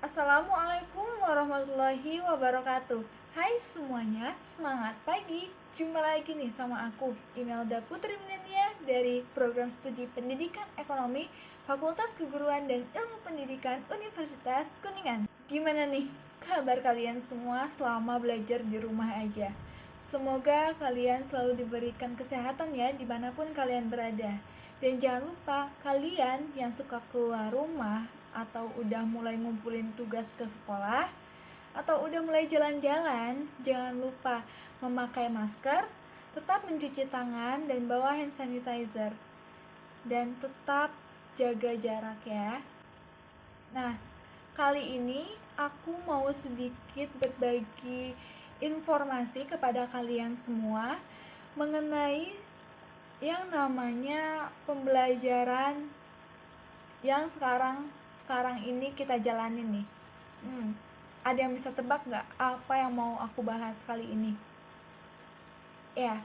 Assalamualaikum warahmatullahi wabarakatuh. Hai semuanya, semangat pagi. Jumpa lagi nih sama aku, Imelda Putri Milenia dari Program Studi Pendidikan Ekonomi Fakultas Keguruan dan Ilmu Pendidikan Universitas Kuningan. Gimana nih kabar kalian semua selama belajar di rumah aja? Semoga kalian selalu diberikan kesehatan ya dimanapun kalian berada. Dan jangan lupa kalian yang suka keluar rumah atau udah mulai ngumpulin tugas ke sekolah atau udah mulai jalan-jalan, jangan lupa memakai masker, tetap mencuci tangan dan bawa hand sanitizer, dan tetap jaga jarak ya. Nah, kali ini aku mau sedikit berbagi informasi kepada kalian semua mengenai yang namanya pembelajaran yang sekarang ini kita jalanin nih. Ada yang bisa tebak nggak apa yang mau aku bahas kali ini? Ya,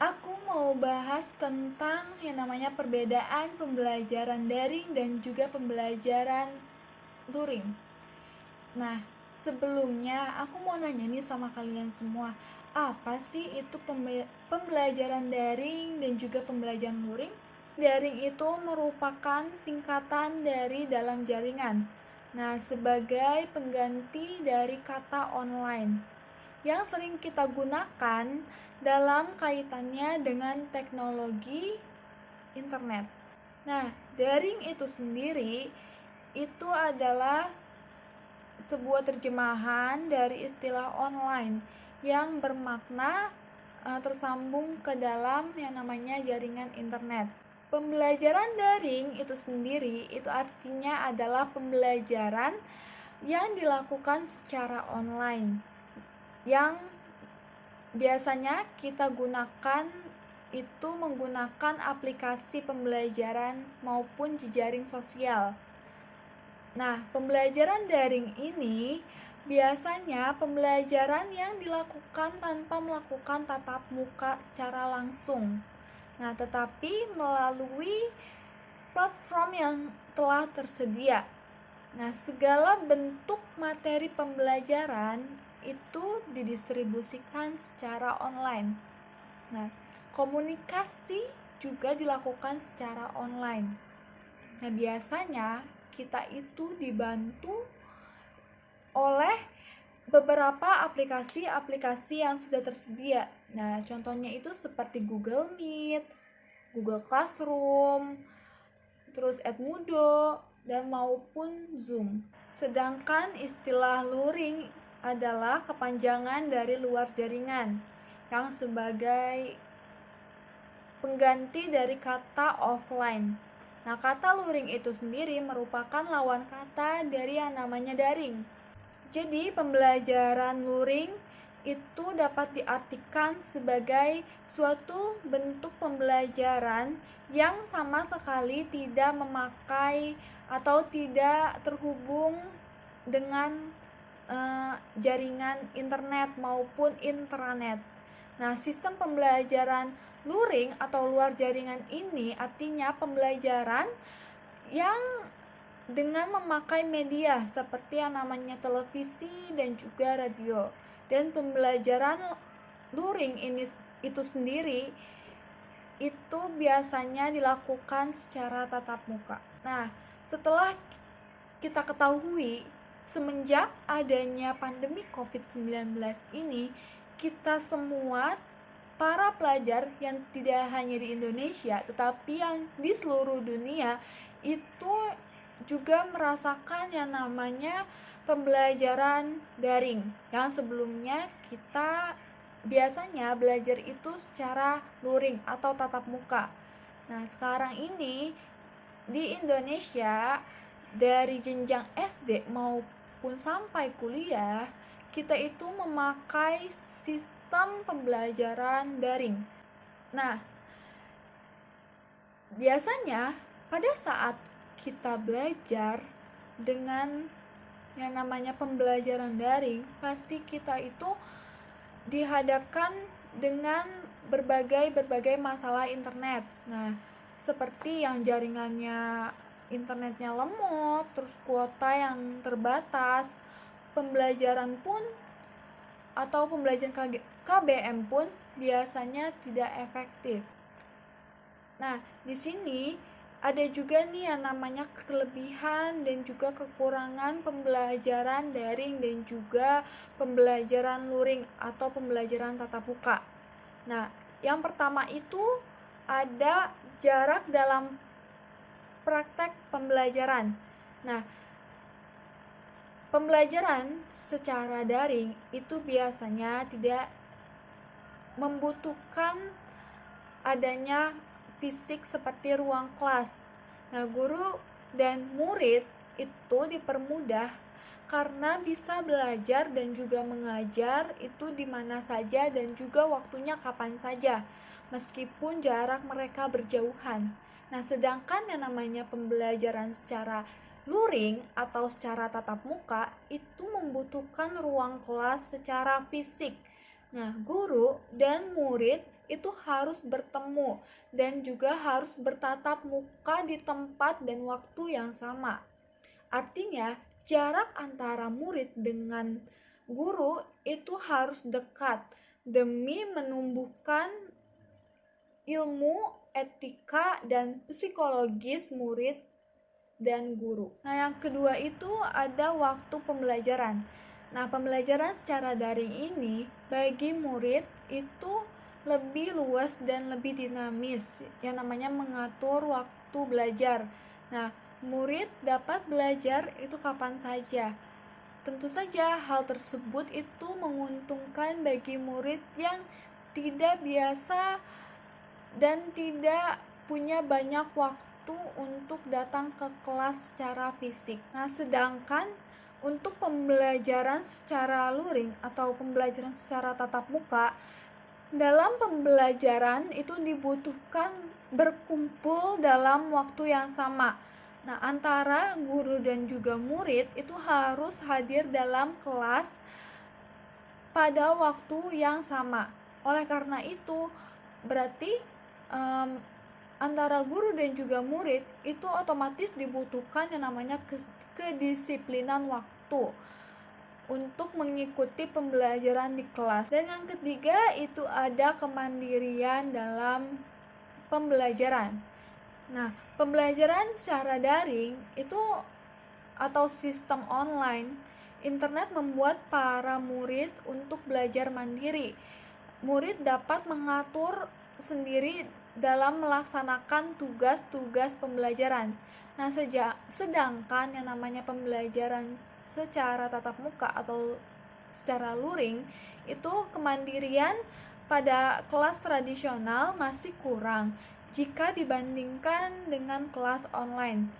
aku mau bahas tentang yang namanya perbedaan pembelajaran daring dan juga pembelajaran luring. Nah, sebelumnya aku mau nanya nih sama kalian semua, apa sih itu pembelajaran daring dan juga pembelajaran luring? Daring itu merupakan singkatan dari dalam jaringan. Nah, sebagai pengganti dari kata online yang sering kita gunakan dalam kaitannya dengan teknologi internet. Nah, daring itu sendiri itu adalah sebuah terjemahan dari istilah online yang bermakna tersambung ke dalam yang namanya jaringan internet. Pembelajaran daring itu sendiri itu artinya adalah pembelajaran yang dilakukan secara online, yang biasanya kita gunakan itu menggunakan aplikasi pembelajaran maupun jejaring sosial. Nah, pembelajaran daring ini biasanya pembelajaran yang dilakukan tanpa melakukan tatap muka secara langsung. Nah, tetapi melalui platform yang telah tersedia. Nah, segala bentuk materi pembelajaran itu didistribusikan secara online. Nah, komunikasi juga dilakukan secara online. Nah, biasanya kita itu dibantu oleh beberapa aplikasi-aplikasi yang sudah tersedia. Nah, contohnya itu seperti Google Meet, Google Classroom, terus Edmodo, dan maupun Zoom. Sedangkan istilah luring adalah kepanjangan dari luar jaringan yang sebagai pengganti dari kata offline. Nah, kata luring itu sendiri merupakan lawan kata dari yang namanya daring. Jadi, pembelajaran luring itu dapat diartikan sebagai suatu bentuk pembelajaran yang sama sekali tidak memakai atau tidak terhubung dengan jaringan internet maupun intranet. Nah, sistem pembelajaran luring atau luar jaringan ini artinya pembelajaran yang dengan memakai media seperti yang namanya televisi dan juga radio. Dan pembelajaran luring itu sendiri itu biasanya dilakukan secara tatap muka. Nah, setelah kita ketahui semenjak adanya pandemi COVID-19 ini, kita semua para pelajar yang tidak hanya di Indonesia tetapi yang di seluruh dunia itu juga merasakan yang namanya pembelajaran daring, yang sebelumnya kita biasanya belajar itu secara luring atau tatap muka. Nah, sekarang ini di Indonesia dari jenjang SD maupun sampai kuliah kita itu memakai sistem pembelajaran daring. Nah, biasanya pada saat kita belajar dengan yang namanya pembelajaran daring, pasti kita itu dihadapkan dengan berbagai masalah internet. Nah, seperti yang jaringannya internetnya lemot, terus kuota yang terbatas, pembelajaran pun atau pembelajaran KBM pun biasanya tidak efektif. Nah, di sini ada juga nih yang namanya kelebihan dan juga kekurangan pembelajaran daring dan juga pembelajaran luring atau pembelajaran tatap muka. Nah, yang pertama itu ada jarak dalam praktek pembelajaran. Nah, pembelajaran secara daring itu biasanya tidak membutuhkan adanya fisik seperti ruang kelas. Nah, guru dan murid itu dipermudah karena bisa belajar dan juga mengajar itu di mana saja dan juga waktunya kapan saja, meskipun jarak mereka berjauhan. Nah, sedangkan yang namanya pembelajaran secara luring atau secara tatap muka itu membutuhkan ruang kelas secara fisik. Nah, guru dan murid itu harus bertemu dan juga harus bertatap muka di tempat dan waktu yang sama. Artinya, jarak antara murid dengan guru itu harus dekat demi menumbuhkan ilmu, etika, dan psikologis murid dan guru. Nah, yang kedua itu ada waktu pembelajaran. Nah, pembelajaran secara daring ini bagi murid itu lebih luas dan lebih dinamis, yang namanya mengatur waktu belajar. Nah, murid dapat belajar itu kapan saja. Tentu saja hal tersebut itu menguntungkan bagi murid yang tidak biasa dan tidak punya banyak waktu untuk datang ke kelas secara fisik. Nah, sedangkan untuk pembelajaran secara luring atau pembelajaran secara tatap muka, dalam pembelajaran itu dibutuhkan berkumpul dalam waktu yang sama. Nah, antara guru dan juga murid itu harus hadir dalam kelas pada waktu yang sama. Oleh karena itu, berarti antara guru dan juga murid itu otomatis dibutuhkan yang namanya kedisiplinan waktu untuk mengikuti pembelajaran di kelas. Dan yang ketiga itu ada kemandirian dalam pembelajaran. Nah, pembelajaran secara daring itu atau sistem online, internet membuat para murid untuk belajar mandiri. Murid dapat mengatur sendiri dalam melaksanakan tugas-tugas pembelajaran. Nah, sedangkan yang namanya pembelajaran secara tatap muka atau secara luring itu kemandirian pada kelas tradisional masih kurang jika dibandingkan dengan kelas online.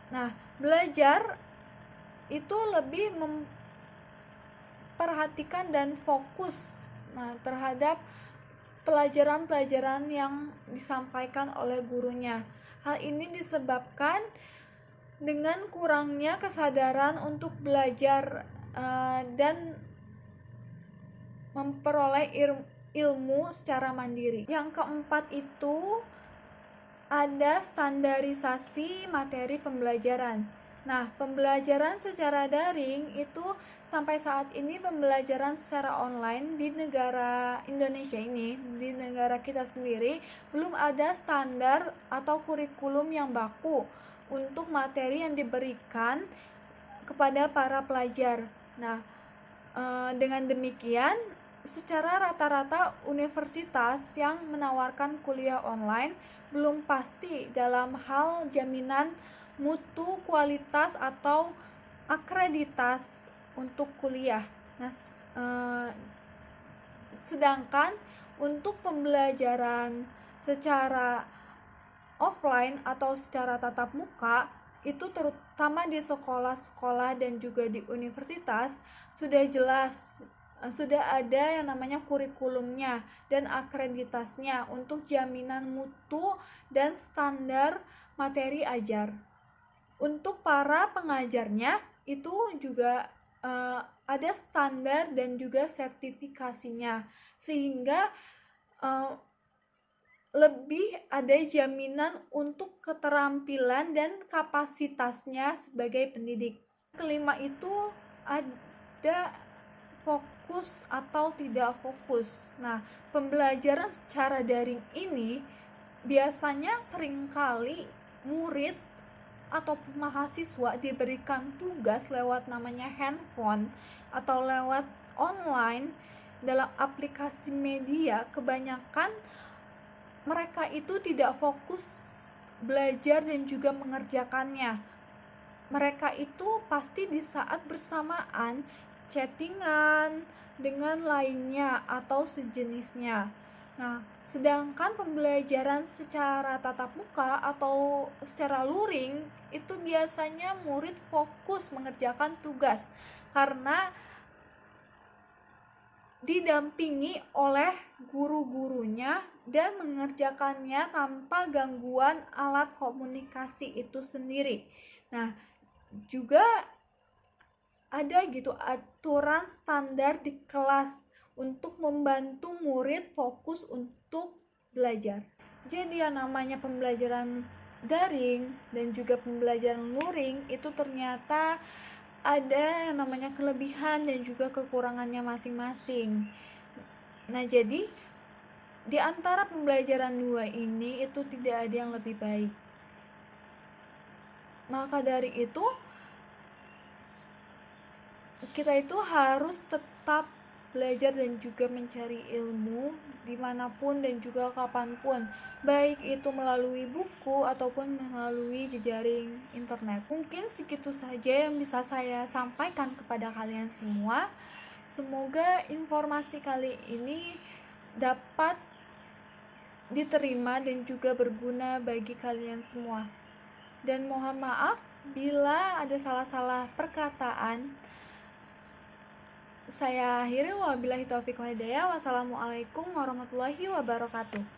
Nah, belajar itu lebih memperhatikan dan fokus terhadap pelajaran-pelajaran yang disampaikan oleh gurunya. Hal ini disebabkan dengan kurangnya kesadaran untuk belajar dan memperoleh ilmu secara mandiri. Yang keempat itu ada standarisasi materi pembelajaran. Nah, pembelajaran secara daring itu sampai saat ini pembelajaran secara online di negara Indonesia ini, di negara kita sendiri, belum ada standar atau kurikulum yang baku untuk materi yang diberikan kepada para pelajar. Nah, dengan demikian, secara rata-rata universitas yang menawarkan kuliah online belum pasti dalam hal jaminan mutu, kualitas, atau akreditas untuk kuliah. Nah, sedangkan untuk pembelajaran secara offline atau secara tatap muka itu terutama di sekolah-sekolah dan juga di universitas sudah jelas, sudah ada yang namanya kurikulumnya dan akreditasnya untuk jaminan mutu dan standar materi ajar. Untuk para pengajarnya itu juga ada standar dan juga sertifikasinya, sehingga lebih ada jaminan untuk keterampilan dan kapasitasnya sebagai pendidik. Kelima itu ada fokus atau tidak fokus. Nah, pembelajaran secara daring ini biasanya seringkali murid ataupun mahasiswa diberikan tugas lewat namanya handphone atau lewat online dalam aplikasi media. Kebanyakan mereka itu tidak fokus belajar dan juga mengerjakannya. Mereka itu pasti di saat bersamaan chattingan dengan lainnya atau sejenisnya. Nah, sedangkan pembelajaran secara tatap muka atau secara luring itu biasanya murid fokus mengerjakan tugas karena didampingi oleh guru-gurunya dan mengerjakannya tanpa gangguan alat komunikasi itu sendiri. Nah, juga ada gitu aturan standar di kelas untuk membantu murid fokus untuk belajar. Jadi yang namanya pembelajaran daring dan juga pembelajaran luring itu ternyata ada yang namanya kelebihan dan juga kekurangannya masing-masing. Nah, jadi di antara pembelajaran dua ini itu tidak ada yang lebih baik. Maka dari itu kita itu harus tetap belajar dan juga mencari ilmu dimanapun dan juga kapanpun, baik itu melalui buku ataupun melalui jejaring internet. Mungkin segitu saja yang bisa saya sampaikan kepada kalian semua. Semoga informasi kali ini dapat diterima dan juga berguna bagi kalian semua. Dan mohon maaf bila ada salah-salah perkataan. Saya akhiri, wabillahi taufiq wal hidayah. Wassalamualaikum warahmatullahi wabarakatuh.